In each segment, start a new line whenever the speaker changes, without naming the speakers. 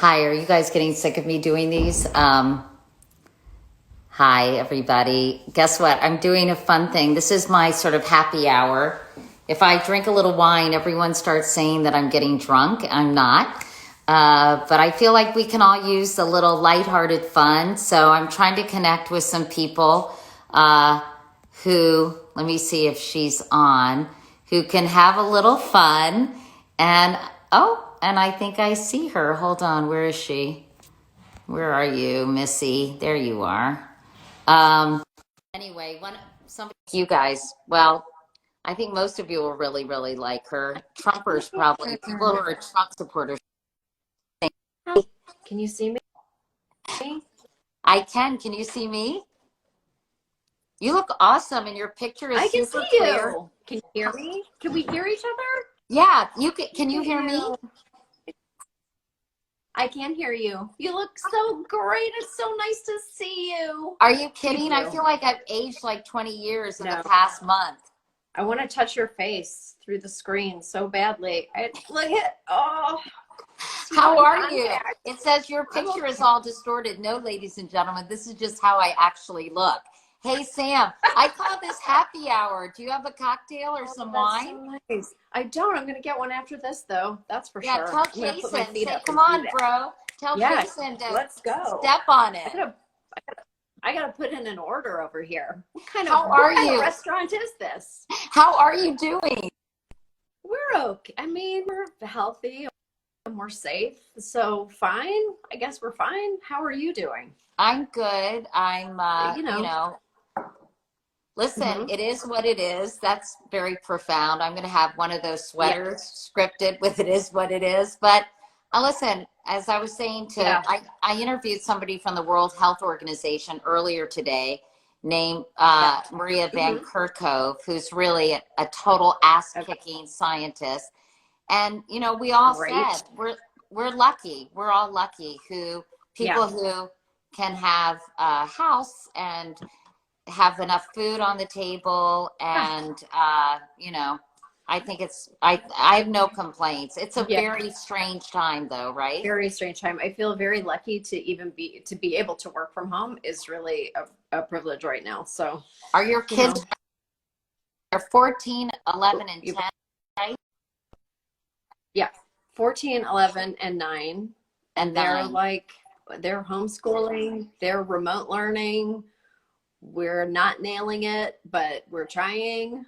Hi, are you guys getting sick of me doing these? Hi, everybody. Guess what? I'm doing a fun thing. This is my sort of happy hour. If I drink a little wine, everyone starts saying that I'm getting drunk. I'm not. But I feel like we can all use a little lighthearted fun. So I'm trying to connect with some people who, let me see if she's on, who can have a little fun. And, and I think I see her. Hold on. Where is she? Where are you, Missy? There you are. Um, anyway, you guys, well, I think most of you will really, really like her. Trumpers probably, people who are Trump supporters.
Can you see me?
I can. Can you see me? You look awesome, and your picture is
I can
super
see
clear.
you. Can you hear me? Can we hear each other?
Yeah, you can you hear me?
I can hear you. You look so great. It's so nice to see you.
Are you kidding? I feel like I've aged like 20 years in the past month.
I want to touch your face through the screen so badly. Look at, oh.
How are you? It says your picture is all distorted. No, ladies and gentlemen, this is just how I actually look. Hey, Sam, I call this happy hour. Do you have a cocktail or some wine?
So nice. I don't. I'm going to get one after this, though. That's for sure.
Yeah, tell Jason. Say, come on, bro. Tell Jason to
let's go.
Step on it.
I gotta put in an order over here. What kind
of
restaurant is this?
How are you doing?
We're okay. I mean, we're healthy and we're safe. So fine. I guess we're fine. How are you doing?
I'm good. I'm listen, it is what it is. That's very profound. I'm going to have one of those sweaters scripted with "it is what it is." But listen, as I was saying I interviewed somebody from the World Health Organization earlier today named Maria Van Kerkhove, who's really a total ass-kicking scientist. And, we all said we're lucky. We're all lucky who can have a house and have enough food on the table, and I think I have no complaints. It's a very strange time, though, right?
Very strange time. I feel very lucky to even be able to work from home is really a privilege right now. So
are your kids are 14, 11, and 10, right?
Yeah, 14, 11, and 9. And they're homeschooling, they're remote learning. We're not nailing it, but we're trying.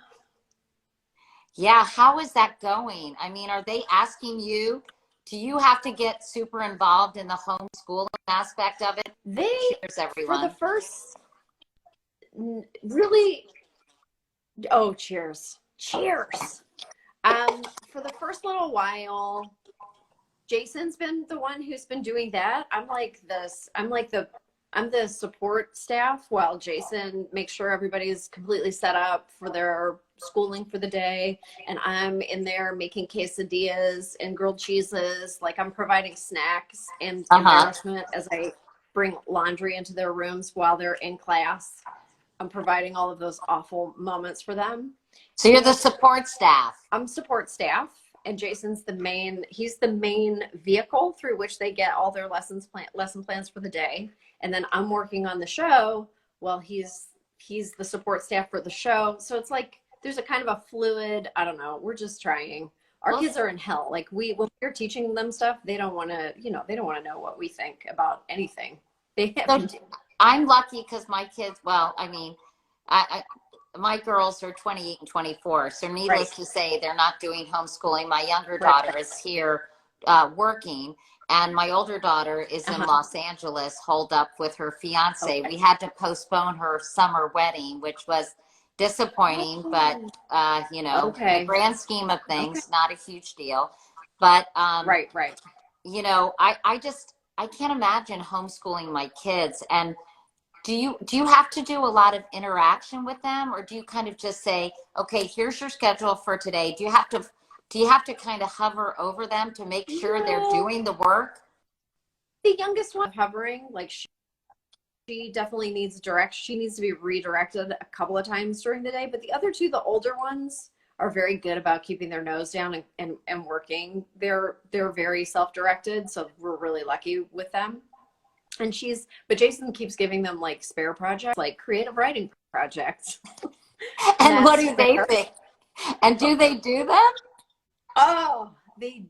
Yeah, how is that going? I mean, are they asking you, do you have to get super involved in the homeschooling aspect of it?
Cheers, everyone. For the first, really, cheers. Cheers. For the first little while, Jason's been the one who's been doing that. I'm the support staff while Jason makes sure everybody's completely set up for their schooling for the day. And I'm in there making quesadillas and grilled cheeses. Like, I'm providing snacks and embarrassment as I bring laundry into their rooms while they're in class. I'm providing all of those awful moments for them.
So you're the support staff.
I'm support staff. And Jason's he's the main vehicle through which they get all their lesson plans for the day. And then I'm working on the show while he's the support staff for the show. So it's like there's a kind of a fluid, I don't know, we're just trying. Our kids are in hell. Like, when we're teaching them stuff, they don't want to, they don't want to know what we think about anything.
I'm lucky because my kids, my girls are 28 and 24. So needless to say, they're not doing homeschooling. My younger daughter is here working, and my older daughter is in Los Angeles, holed up with her fiance. We had to postpone her summer wedding, which was disappointing, but in the grand scheme of things, not a huge deal. But I can't imagine homeschooling my kids. And do you have to do a lot of interaction with them, or do you kind of just say, okay, here's your schedule for today? Do you have to kind of hover over them to make sure they're doing the work?
The youngest one hovering, like, she definitely needs direction. She needs to be redirected a couple of times during the day. But the other two, the older ones, are very good about keeping their nose down and working. They're very self-directed, so we're really lucky with them. And but Jason keeps giving them like spare projects, like creative writing projects.
And what do they think? And do they do them?
Oh, they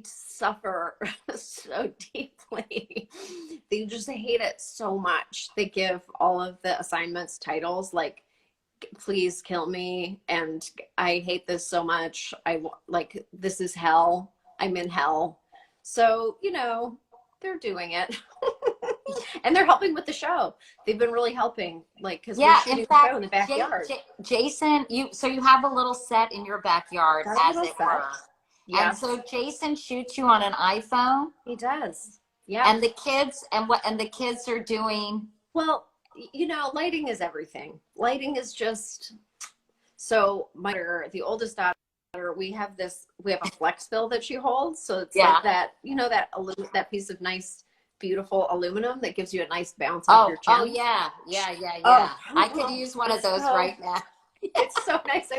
suffer so deeply. They just hate it so much. They give all of the assignments titles like "Please kill me" and "I hate this so much. Like this is hell. I'm in hell." So, they're doing it. And they're helping with the show. They've been really helping, like, because we're shooting the show in the backyard.
Jason, you have a little set in your backyard, as it were.
Yeah.
And so Jason shoots you on an iPhone.
He does. Yeah.
And the kids the kids are doing.
Well, lighting is everything. Lighting is just so the oldest daughter, we have a flex bill that she holds. So it's like that, that piece of nice, beautiful aluminum that gives you a nice bounce off your chin.
Oh yeah. I could use one of those right now.
It's so nice.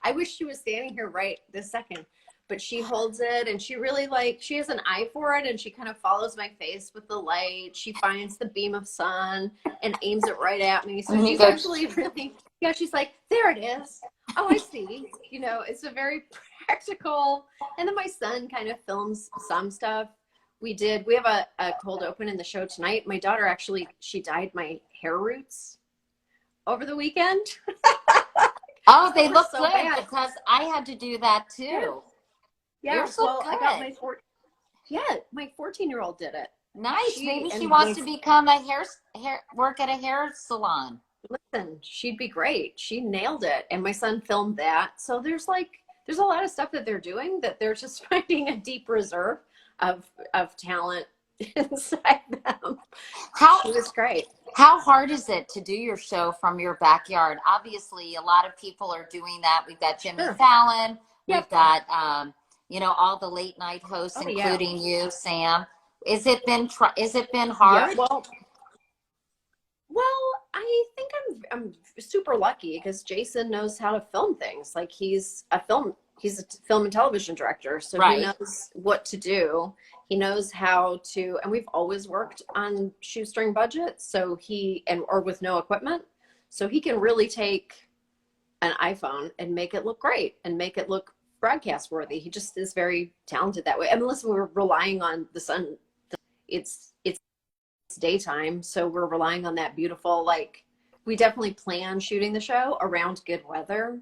I wish she was standing here right this second, but she holds it and she really she has an eye for it, and she kind of follows my face with the light. She finds the beam of sun and aims it right at me. So she's actually really, she's like, there it is. Oh, I see. It's a very practical. And then my son kind of films some stuff. We have a cold open in the show tonight. My daughter actually, she dyed my hair roots over the weekend.
Oh, they look so good bad. Because I had to do that too.
Yeah.
You're so good.
I got my 14-year-old did it.
Nice. Maybe she wants to become work at a hair salon.
Listen, she'd be great. She nailed it. And my son filmed that. So there's a lot of stuff that they're doing that they're just finding a deep reserve of talent inside them. It was great.
How hard is it to do your show from your backyard? Obviously, a lot of people are doing that. We've got Jimmy Fallon. Yep. We've got, all the late night hosts, including you, Sam. Is it been hard?
Yeah, well, I think I'm super lucky because Jason knows how to film things. Like he's a film and television director, so He knows what to do. He knows how to, and we've always worked on shoestring budgets, so or with no equipment, so he can really take an iPhone and make it look great and make it look broadcast worthy. He just is very talented that way. I mean, listen, we're relying on the sun. It's daytime, so we're relying on that beautiful, we definitely plan shooting the show around good weather.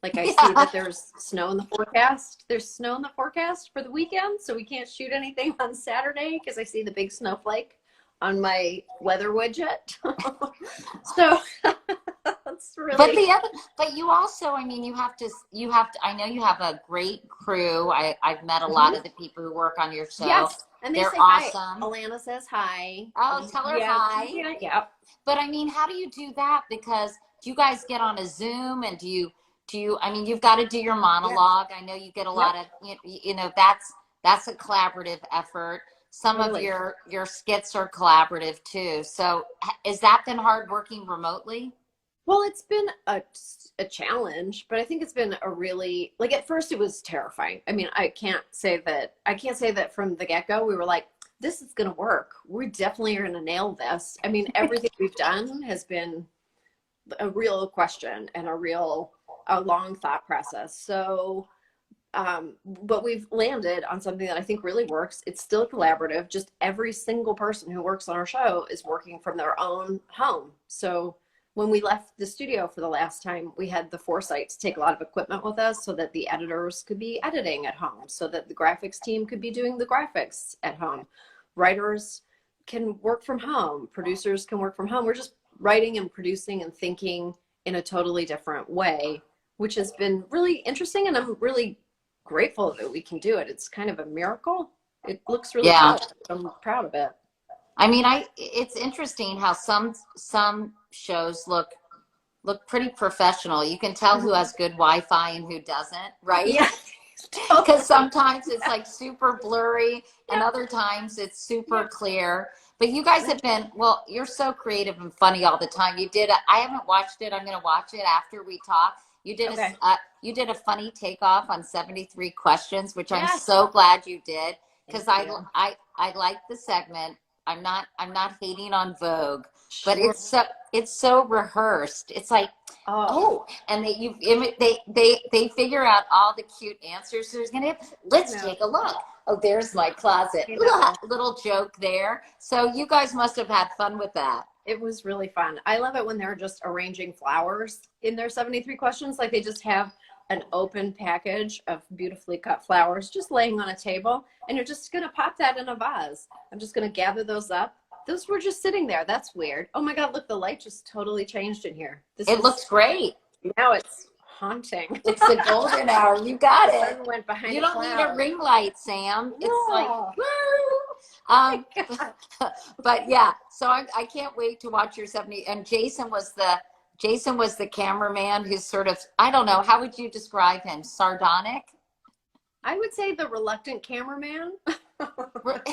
Like I see that there's snow in the forecast. There's snow in the forecast for the weekend, so we can't shoot anything on Saturday because I see the big snowflake on my weather widget. So that's really.
But you also, I mean, you have to. I know you have a great crew. I've met a lot of the people who work on your show.
Yes, and they're
awesome.
Hi. Alana says hi.
Oh, tell her hi.
Yeah.
But I mean, how do you do that? Because do you guys get on a Zoom and do you, I mean, you've got to do your monologue. I know you get a lot of, that's a collaborative effort. Some of your skits are collaborative too. So has that been hard working remotely?
Well, it's been a challenge, but I think it's been a really, at first it was terrifying. I mean, I can't say that from the get-go we were like, this is going to work. We definitely are going to nail this. I mean, everything we've done has been a real question and a long thought process. So, but we've landed on something that I think really works. It's still collaborative. Just every single person who works on our show is working from their own home. So when we left the studio for the last time, we had the foresight to take a lot of equipment with us so that the editors could be editing at home, so that the graphics team could be doing the graphics at home. Writers can work from home. Producers can work from home. We're just writing and producing and thinking in a totally different way, which has been really interesting. And I'm really grateful that we can do it. It's kind of a miracle. It looks really good. I'm proud of it.
I mean, it's interesting how some shows look pretty professional. You can tell who has good Wi-Fi and who doesn't, right?
Yeah.
Because sometimes it's super blurry and other times it's super clear. But you guys have been, you're so creative and funny all the time. I haven't watched it. I'm going to watch it after we talk. You did you did a funny takeoff on 73 questions, which I'm
Yes.
so glad you did, because
Thank you.
I like the segment. I'm not hating on Vogue, but
Sure.
it's so rehearsed. It's like,
Oh,
and they figure out all the cute answers. So there's gonna let's take a look. Oh, there's my closet.
you know,
Little joke there. So you guys must have had fun with that.
it was really fun. I love it when they're just arranging flowers in their 73 questions. Like they just have an open package of beautifully cut flowers just laying on a table, and you're just going to pop that in a vase. I'm just going to gather those up. Those were just sitting there. That's weird. Oh my God, look, the light just totally changed in here.
It looks great.
Now it's haunting.
It's the golden hour. You got
The
it.
sun went behind
You
a
don't need
cloud.
a ring light, Sam. It's
No.
like, woo!
Oh my God.
But yeah, so I can't wait to watch your 70. And Jason was the cameraman who's sort of, I don't know, how would you describe him? Sardonic?
I would say the reluctant cameraman.
But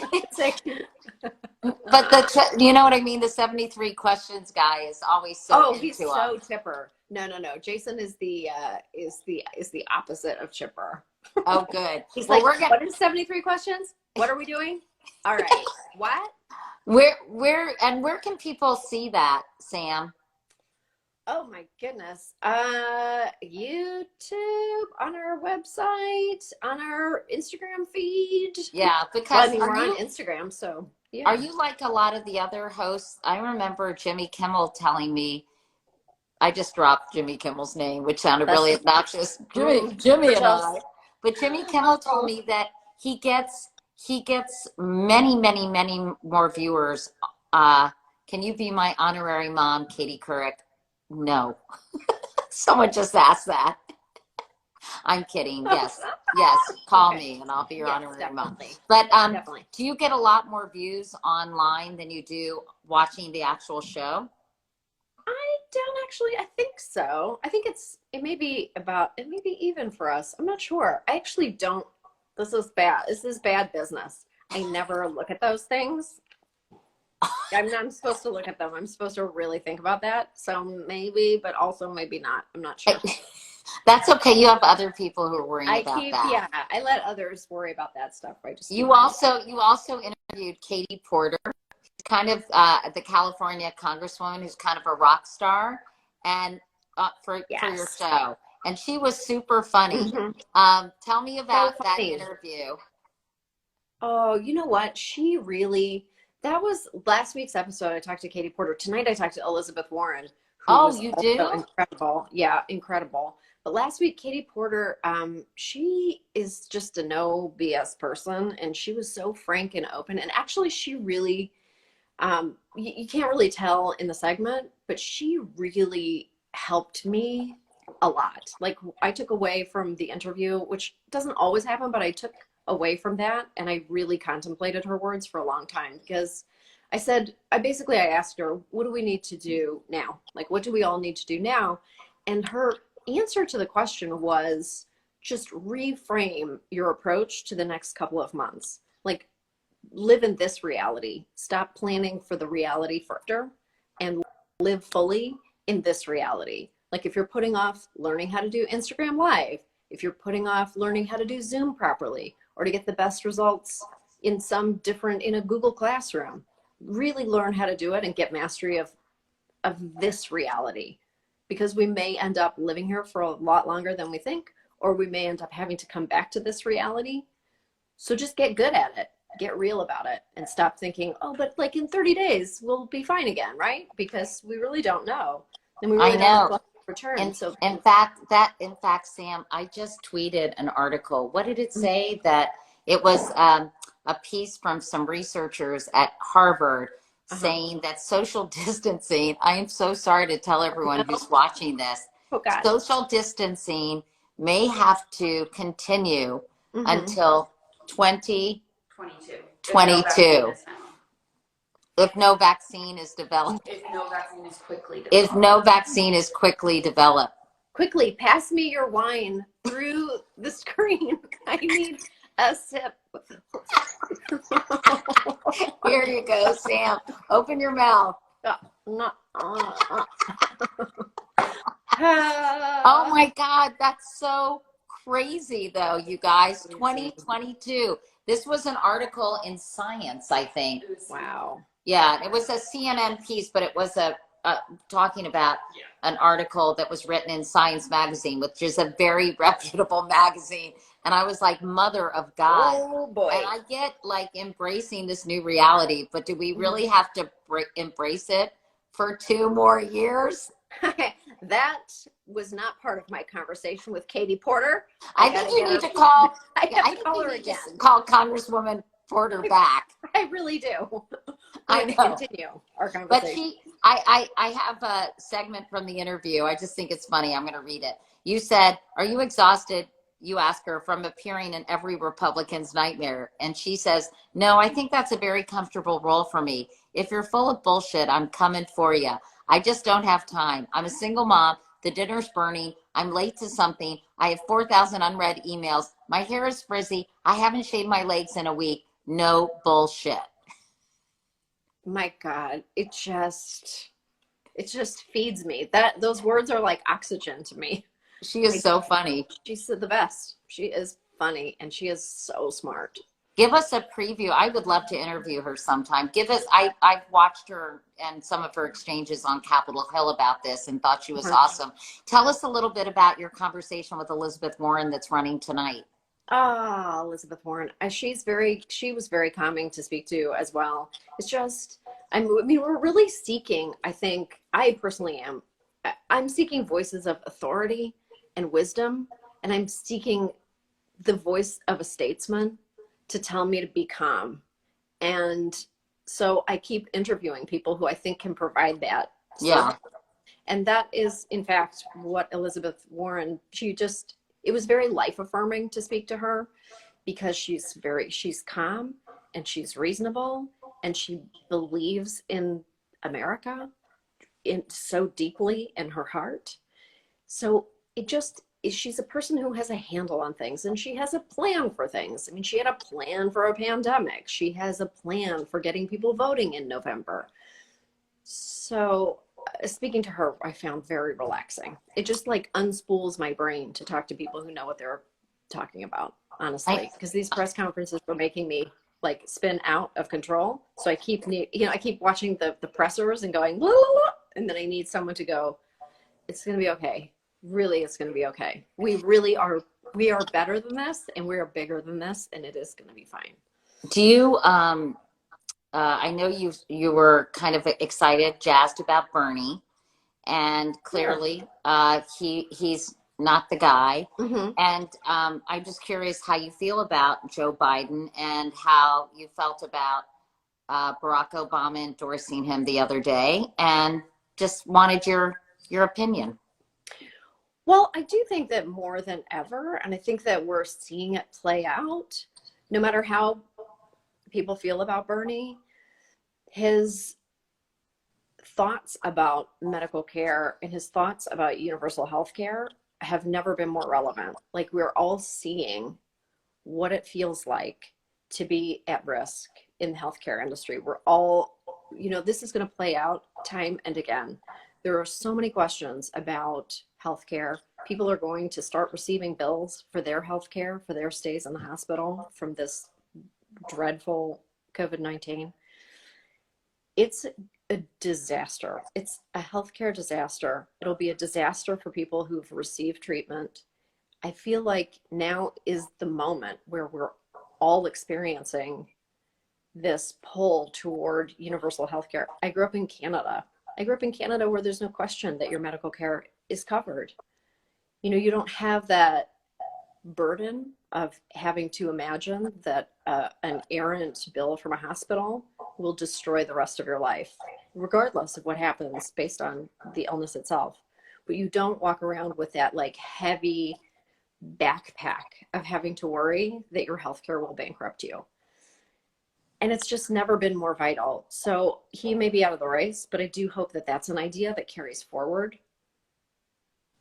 you know what I mean? The 73 questions guy is always so
he's
into
so
him.
chipper. No. Jason is the opposite of chipper.
Oh, good.
He's
Well,
like, what is 73 questions? What are we doing? All right. What?
Where can people see that, Sam?
Oh my goodness. YouTube, on our website, on our Instagram feed.
Yeah, because
we're on Instagram, so yeah.
Are you like a lot of the other hosts? I remember Jimmy Kimmel telling me, I just dropped Jimmy Kimmel's name, which sounded really obnoxious. Jimmy and I. But Jimmy Kimmel told me that he gets many, many, many more viewers. Can you be my honorary mom, Katie Couric? No. Someone just asked that. I'm kidding. Yes. Call me and I'll be your honorary mom. But
definitely.
Do you get a lot more views online than you do watching the actual show?
I don't actually. I think so. I think it may be even for us. I'm not sure. I actually don't. This is bad. This is bad business. I never look at those things. I'm not supposed to look at them. I'm supposed to really think about that. So maybe, but also maybe not. I'm not sure.
That's okay. You have other people who are worrying about that.
Yeah, I let others worry about that stuff.
You also interviewed Katie Porter, kind of the California Congresswoman, who's kind of a rock star, and for your show, and she was super funny.
Mm-hmm.
Tell me about that interview.
Oh, you know what? That was last week's episode. I talked to Katie Porter. Tonight I talked to Elizabeth Warren.
You do?
Incredible. Yeah, incredible. But last week, Katie Porter, she is just a no BS person, and she was so frank and open. And actually, she really, you can't really tell in the segment, but she really helped me a lot. Like, I took away from the interview, which doesn't always happen, but I took away from that, and I really contemplated her words for a long time, because I asked her, what do we need to do now? Like, what do we all need to do now? And her answer to the question was, just reframe your approach to the next couple of months. Like, live in this reality. Stop planning for the reality after, and live fully in this reality. Like, if you're putting off learning how to do Instagram Live, if you're putting off learning how to do Zoom properly, or to get the best results in a Google Classroom, really learn how to do it and get mastery of this reality. Because we may end up living here for a lot longer than we think, or we may end up having to come back to this reality. So just get good at it, get real about it, and stop thinking, oh, but like in 30 days, we'll be fine again, right? Because we really don't know. And we really don't have return.
In fact, Sam, I just tweeted an article. What did it say? That it was a piece from some researchers at Harvard saying that social distancing, I am so sorry to tell everyone who's watching this, social distancing may have to continue until 2022. If no vaccine is developed.
If no vaccine is quickly developed.
If no vaccine is quickly developed.
Quickly, pass me your wine through the screen. I need a sip.
Here you go, Sam. Open your mouth. Oh my God, that's so crazy though, you guys.
Crazy.
2022. This was an article in Science, I think.
Wow.
Yeah, it was a CNN piece, but it was a talking about an article that was written in Science magazine, which is a very reputable magazine. And I was like, Mother of God.
Oh boy.
And I get like embracing this new reality, but do we really have to embrace it for 2 more years?
That was not part of my conversation with Katie Porter.
I think you need to call.
I have
I
to
think
call
you
her
need
again.
to call Congresswoman Porter back.
I really do.
I
We're
know.
gonna continue our conversation.
But I have a segment from the interview. I just think it's funny. I'm going to read it. You said, "Are you exhausted?" You ask her, "from appearing in every Republican's nightmare." And she says, "No, I think that's a very comfortable role for me. If you're full of bullshit, I'm coming for you. I just don't have time. I'm a single mom. The dinner's burning. I'm late to something. I have 4,000 unread emails. My hair is frizzy. I haven't shaved my legs in a week. No bullshit."
My God, it just feeds me. Those words are like oxygen to me.
She is so funny.
She's the best. She is funny and she is so smart.
Give us a preview. I would love to interview her sometime. Give us, I've watched her and some of her exchanges on Capitol Hill about this and thought she was awesome. Tell us a little bit about your conversation with Elizabeth Warren that's running tonight.
Ah, Elizabeth Warren. She was very calming to speak to as well. It's just, I mean, we're really seeking, I think, I personally am, I'm seeking voices of authority and wisdom, and I'm seeking the voice of a statesman to tell me to be calm. And so I keep interviewing people who I think can provide that.
Yeah.
And that is, in fact, what Elizabeth Warren, it was very life affirming to speak to her because she's calm and she's reasonable and she believes in America so deeply in her heart. So she's a person who has a handle on things and she has a plan for things. I mean, she had a plan for a pandemic. She has a plan for getting people voting in November. So speaking to her, I found very relaxing. It just like unspools my brain to talk to people who know what they're talking about, honestly, because these press conferences were making me like spin out of control. So I keep watching the pressers and going, la, la, la, and then I need someone to go, it's going to be okay. Really, it's going to be okay. We are better than this and we are bigger than this and it is going to be fine.
Do you, I know you were kind of excited, jazzed about Bernie, and clearly he's not the guy.
Mm-hmm.
And I'm just curious how you feel about Joe Biden and how you felt about Barack Obama endorsing him the other day, and just wanted your opinion.
Well, I do think that more than ever, and I think that we're seeing it play out, no matter how people feel about Bernie, his thoughts about medical care and his thoughts about universal health care have never been more relevant. Like we're all seeing what it feels like to be at risk in the healthcare industry. We're all, this is going to play out time and again. There are so many questions about healthcare. People are going to start receiving bills for their healthcare, for their stays in the hospital from this dreadful COVID-19. It's a disaster. It's a healthcare disaster. It'll be a disaster for people who've received treatment. I feel like now is the moment where we're all experiencing this pull toward universal healthcare. I grew up in Canada where there's no question that your medical care is covered. You don't have that burden of having to imagine that an errant bill from a hospital will destroy the rest of your life, regardless of what happens based on the illness itself. But you don't walk around with that like heavy backpack of having to worry that your healthcare will bankrupt you. And it's just never been more vital. So he may be out of the race, but I do hope that that's an idea that carries forward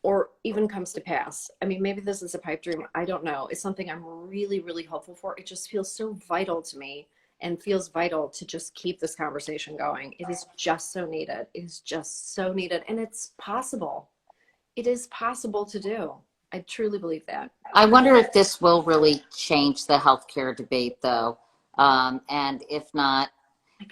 or even comes to pass. I mean, maybe this is a pipe dream. I don't know. It's something I'm really, really hopeful for. It just feels so vital to me and feels vital to just keep this conversation going. It is just so needed. It is just so needed. And it's possible. it is possible to do. I truly believe that.
I wonder if this will really change the healthcare debate, though. And if not,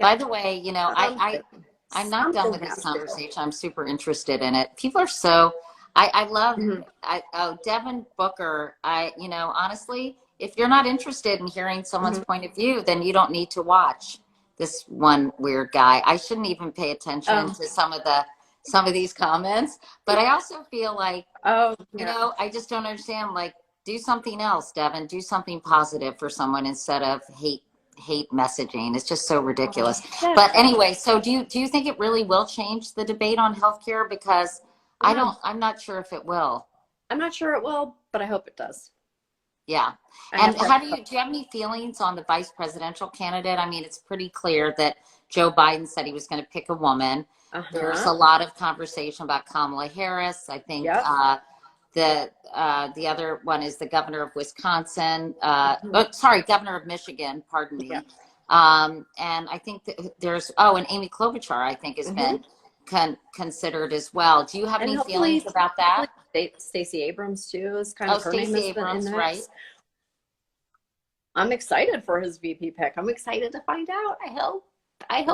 by the way, I'm not done
Something
with this
has to.
conversation. I'm super interested in it. People are so, I love,
Mhm.
Devin Booker. Honestly, if you're not interested in hearing someone's
Mhm.
point of view, then you don't need to watch this one weird guy. I shouldn't even pay attention to some of these comments, but I also feel like,
Oh, yeah.
I just don't understand. Like, do something else, Devin. Do something positive for someone instead of hate messaging. It's just so ridiculous.
That,
But anyway, so do you think it really will change the debate on healthcare? Because I'm not sure if it will.
I'm not sure it will, but I hope it does.
Yeah.
I
And
have to.
do you have any feelings on the vice presidential candidate? I mean, it's pretty clear that Joe Biden said he was going to pick a woman. There's a
Uh-huh.
lot of conversation about Kamala Harris. I think
Yep.
the other one is the governor of Wisconsin.
Mhm.
Governor of Michigan. Pardon
Yeah.
me. And I think that and Amy Klobuchar, I think, has
Hmm.
been considered as well. Do you have
And
any feelings about that?
hopefully Stacey Abrams too is kind
Oh,
of her name
Stacey
has been in
Abrams,
the
right?
mix. I'm excited for his VP pick. I'm excited to find out. I hope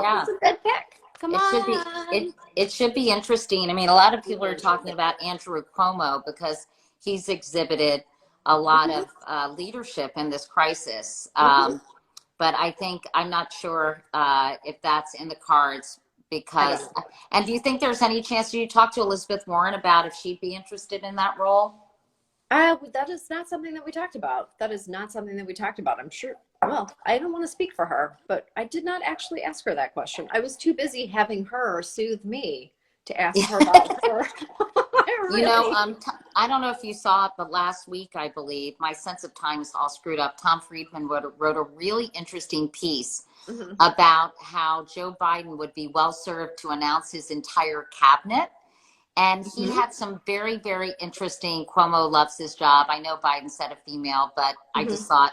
Yeah.
it's a good pick. Come
It should be
on.
it should be interesting. I mean, a lot of people are talking about Andrew Cuomo because he's exhibited a lot
Hmm.
of leadership in this crisis.
Hmm.
But I'm not sure if that's in the cards
I don't
because.
know.
And do you think there's any chance you talk to Elizabeth Warren about if she'd be interested in that role?
That is not something that we talked about. That is not something that we talked about. I'm sure. Well, I don't want to speak for her, but I did not actually ask her that question. I was too busy having her soothe me to ask her about her. I really.
I don't know if you saw it, but last week, I believe, my sense of time is all screwed up. Tom Friedman wrote a really interesting piece
Mhm.
about how Joe Biden would be well served to announce his entire cabinet. And he
Mhm.
had some very, very interesting. Cuomo loves his job. I know Biden said a female, but I
Mhm.
just thought,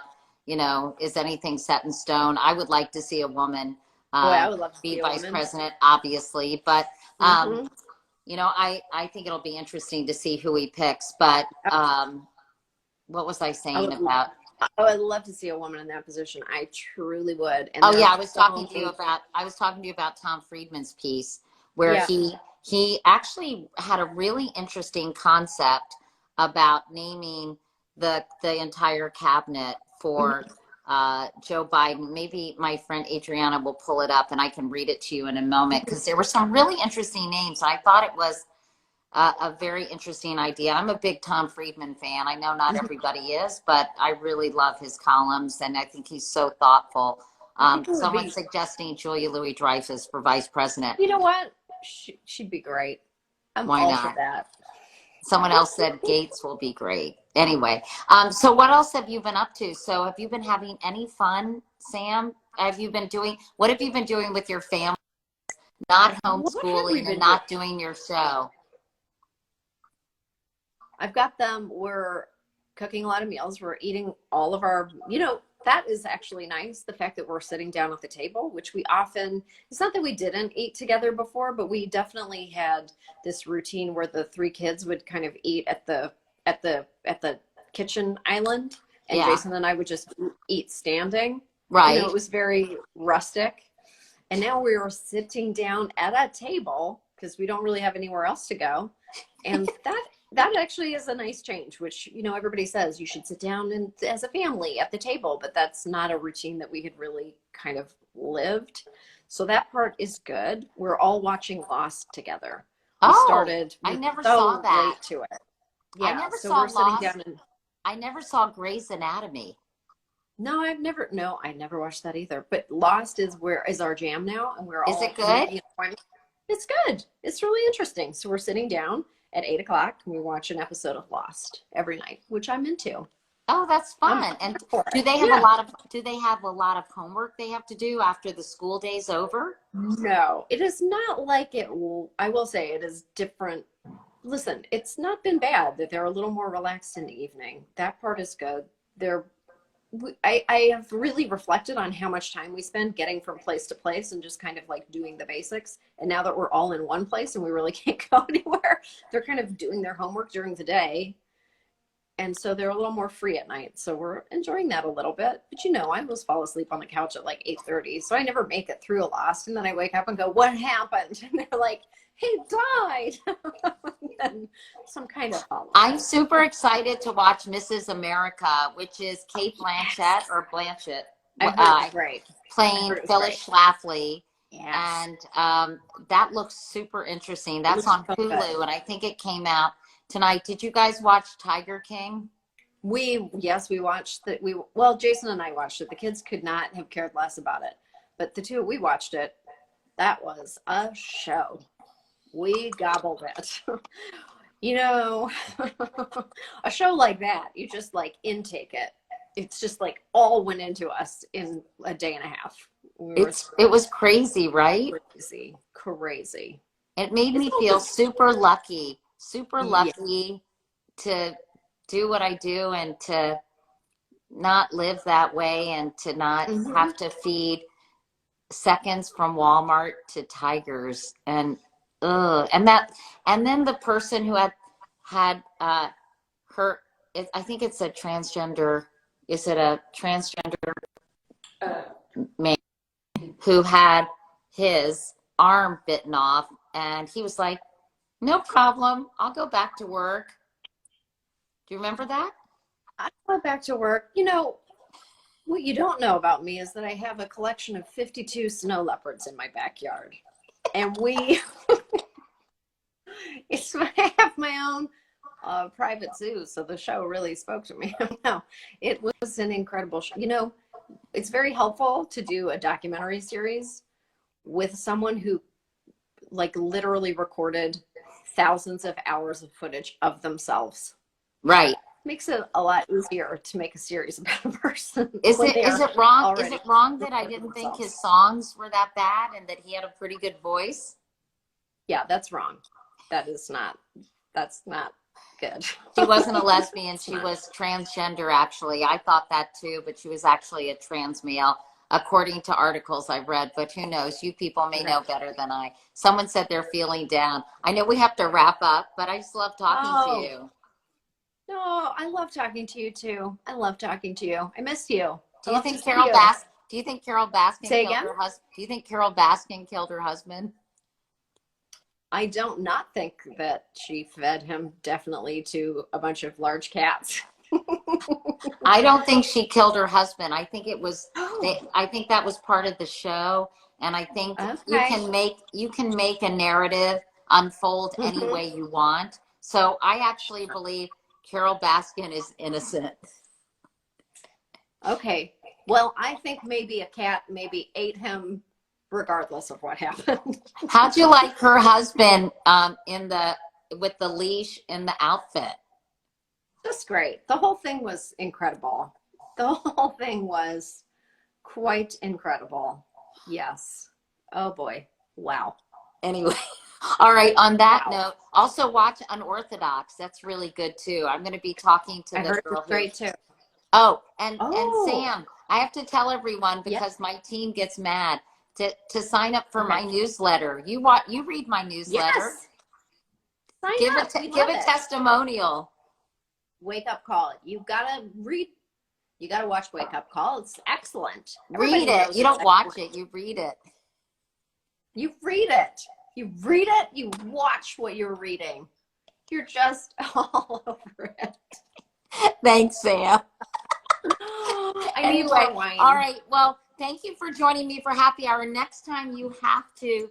is anything set in stone? I would like to see a woman
Boy, I would love to
be
see a
vice
woman.
president, obviously. But
Mhm.
I think it'll be interesting to see who he picks. But what was I
I
saying
would,
about?
I would love to see a woman in that position. I truly would. And
Oh
there
yeah,
are so many.
I was talking to you about Tom Friedman's piece where
Yeah.
he actually had a really interesting concept about naming the entire cabinet
Mhm.
for Joe Biden. Maybe my friend Adriana will pull it up and I can read it to you in a moment because there were some really interesting names. I thought it was a very interesting idea. I'm a big Tom Friedman fan. I know not
Mhm.
everybody is, but I really love his columns, and I think he's so thoughtful.
I think it would
Someone
be.
suggesting Julia Louis-Dreyfus for vice president.
You know what? She'd be great. I'm
Why
all for
not?
that.
Someone else said Gates will be great. Anyway, so what else have you been up to? So have you been having any fun, Sam? What have you been doing with your family? Not
What have we
homeschooling and
been doing?
not doing your show.
I've got them. We're cooking a lot of meals. We're eating all of our, that is actually nice. The fact that we're sitting down at the table, which we often, it's not that we didn't eat together before, but we definitely had this routine where the three kids would kind of eat at the kitchen island, and
Yeah,
Jason and I would just eat standing.
right.
It was very rustic. And now we are sitting down at a table because we don't really have anywhere else to go. And that actually is a nice change, which, everybody says you should sit down and as a family at the table, but that's not a routine that we had really kind of lived. So that part is good. We're all watching Lost together. We
Oh,
started
I
we
never
were
saw
so
that.
late to it.
I
Yeah.
never
So
saw
we're sitting
Lost.
down and
I never saw Grey's Anatomy.
no, I never watched that either. But Lost is our jam now, and we're
Is
all
it good?
making an appointment. It's good. It's really interesting. So we're sitting down at 8 o'clock and we watch an episode of Lost every night, which I'm into.
Oh, that's
I'm
fun. And
for
do
it.
they have
Yeah.
a lot of homework they have to do after the school day's over?
No, it is not like it. I will say it is different. Listen, it's not been bad that they're a little more relaxed in the evening. That part is good. They're I have really reflected on how much time we spend getting from place to place and just kind of like doing the basics. And now that we're all in one place and we really can't go anywhere, they're kind of doing their homework during the day. And so they're a little more free at night. So we're enjoying that a little bit. But you know, I almost fall asleep on the couch at like 8:30. So I never make it through a Lost. And then I wake up and go, what happened? And they're like, he died. And some kind of follow.
I'm super excited to watch Mrs. America, which is Kate Blanchett or Blanchett
Great.
playing Phyllis Schlafly.
Yes.
And that looks super interesting. That's on Hulu, and I think it came out tonight. Did you guys watch Tiger King?
We watched that. Well, Jason and I watched it. The kids could not have cared less about it, but the two we watched it. That was a show. We gobbled it. You know, a show like that, you just like intake it. It's just like all went into us in a day and a half.
It was crazy, right?
Crazy.
It made me feel super lucky to do what I do and to not live that way and to not have to feed seconds from Walmart to tigers and then the person who had her, I think it's a transgender. Is it a transgender man who had his arm bitten off, and he was like, "No problem, I'll go back to work." Do you remember that?
I went back to work. You know, what you don't know about me is that I have a collection of 52 snow leopards in my backyard. And I have my own private zoo, so the show really spoke to me. No, it was an incredible show. You know, it's very helpful to do a documentary series with someone who like literally recorded thousands of hours of footage of themselves.
Right.
Makes it a lot easier to make a series about a person.
Is it wrong that I didn't think his songs were that bad and that he had a pretty good voice?
Yeah, that's wrong. That's not good.
She wasn't a lesbian. She was transgender, actually. I thought that too, but she was actually a trans male, according to articles I've read. But who knows? You people may know better than I. Someone said they're feeling down. I know we have to wrap up, but I just love talking to you.
No, I love talking to you too. I love talking to you. I miss you.
Do you think Carol Baskin
Say again?
Do you think Carol Baskin killed her husband?
I don't not think that she fed him definitely to a bunch of large cats.
I don't think she killed her husband. I think it was I think that was part of the show, and I think you can make a narrative unfold any way you want. So I actually believe Carol Baskin is innocent.
Okay. Well, I think maybe a cat maybe ate him regardless of what happened.
How'd you like her husband with the leash in the outfit?
Just great. The whole thing was incredible. The whole thing was quite incredible. Yes. Oh boy. Wow.
Anyway. All right. On that note, also watch Unorthodox. That's really good too. I'm going to be talking to the girl.
Great too.
Oh, and Sam, I have to tell everyone because my team gets mad to sign up for my newsletter. You read my newsletter.
Yes. Give
a testimonial.
Wake Up Call. You gotta read. You gotta watch Wake Up Call. It's excellent.
Read it. You don't watch it. You read it.
You read it. You read it. You watch what you're reading. You're just all over it.
Thanks, Sam.
I need more wine.
All right. Well, thank you for joining me for happy hour. Next time you have to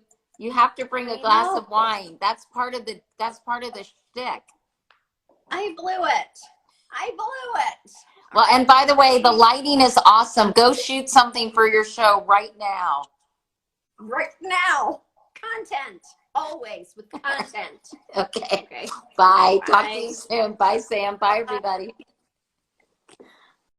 bring a glass of wine. That's part of the shtick.
I blew it.
Well, and by the way, the lighting is awesome. Go shoot something for your show right now.
Right now. Content. Always with content.
Okay. Bye. Talk to you soon. Bye, Sam. Bye, everybody.